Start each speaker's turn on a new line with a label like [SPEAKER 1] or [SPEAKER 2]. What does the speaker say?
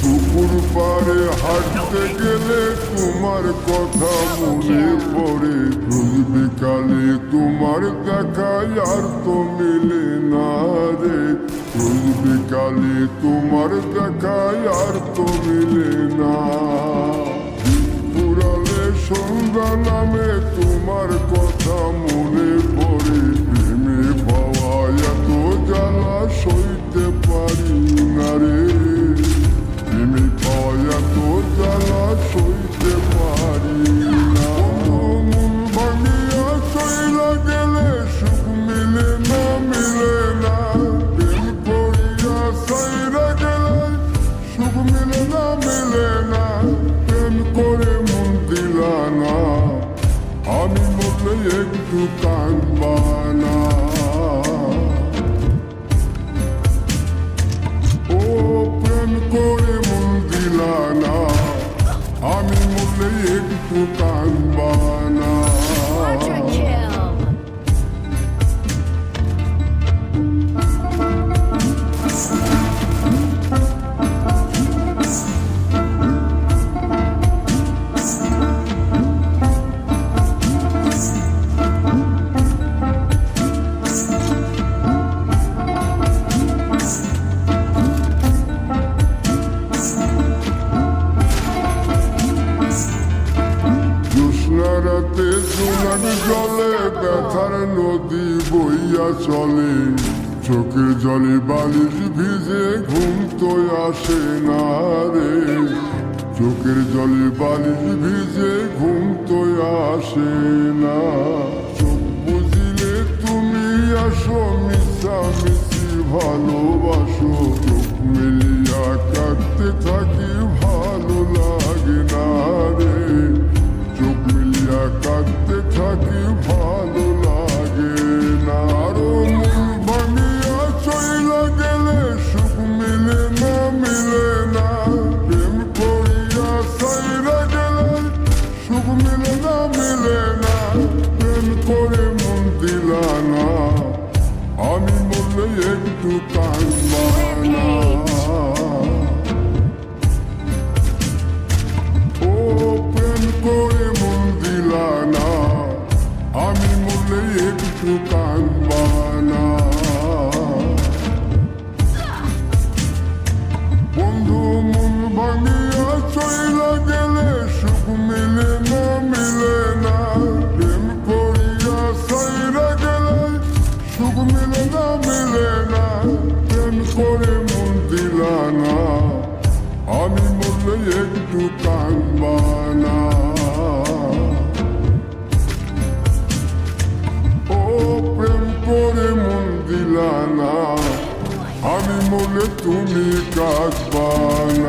[SPEAKER 1] পুকুর পাড়ে হাঁটতে গেলে তোমার কথা মনে পড়ে, রোজ বিকালে তোমার দেখা আর তো মিলে না রে, রোজ বিকালে তোমার দেখা আর তো মিলে না। পুরালে সন্ধ্যা নামে তোমার কথা মনে পড়ে, প্রেমে পাওয়া এত জ্বালা সইতে পারি না রে, প্রেমে পাওয়া এত জ্বালা সইতে পারি না। মন ভাঙিয়া চইলা গেলে সুখ মিলে না, মিলে না, প্রেম করিয়া সাইরা গেলে সুখ মিলে না, মিলে না, প্রেম করে মন দিলা না, আমি মরলে একটু কাঁদবা না। ও প্রেম করে মন দিলা না, আমি মরলে একটু কাঁদবা না।
[SPEAKER 2] Quadra kill.
[SPEAKER 1] রাতে জোনার জলে ব্যথার নদী বইয়া চলে, চোখের জলে বালিশ ভিজে ঘুম তো আসে না রে, চোখের জলে বালিশ ভিজে ঘুম তো আসে না। চোখ বুঝিলে তুমি আসো, মিশামিশি ভালোবাসো, চোখ মিলিয়া কাঁদতে থাকি ভালো লাগে না রে, চোখ মিলিয়া কাঁদতে থাকি ভালো লাগে না। আরো মন ভাঙিয়া চইলা গেলে সুখ মিলে না, মিলে না, প্রেম করিয়া সাইরা গেলে সুখ মিলে না, মিলে না, প্রেম করে মন দিলা না, আমি মরলে একটু কাঁদবা না। ও প্রেম করে মন দিলা না, আমি মরলে একটু কাঁদবা না। বন্ধু মন ভাঙিয়া চইলা গেলে সুখ মিলে না, মিলে না, প্রেম করিয়া সাইরা গেলে সুখ মিলে না, মিলে না, প্রেম করে মন দিলা না, আমি মরলে একটু কাঁদবা না। ও প্রেম করে মন দিলা না, আমি মরলে তুমি কাঁদবা না।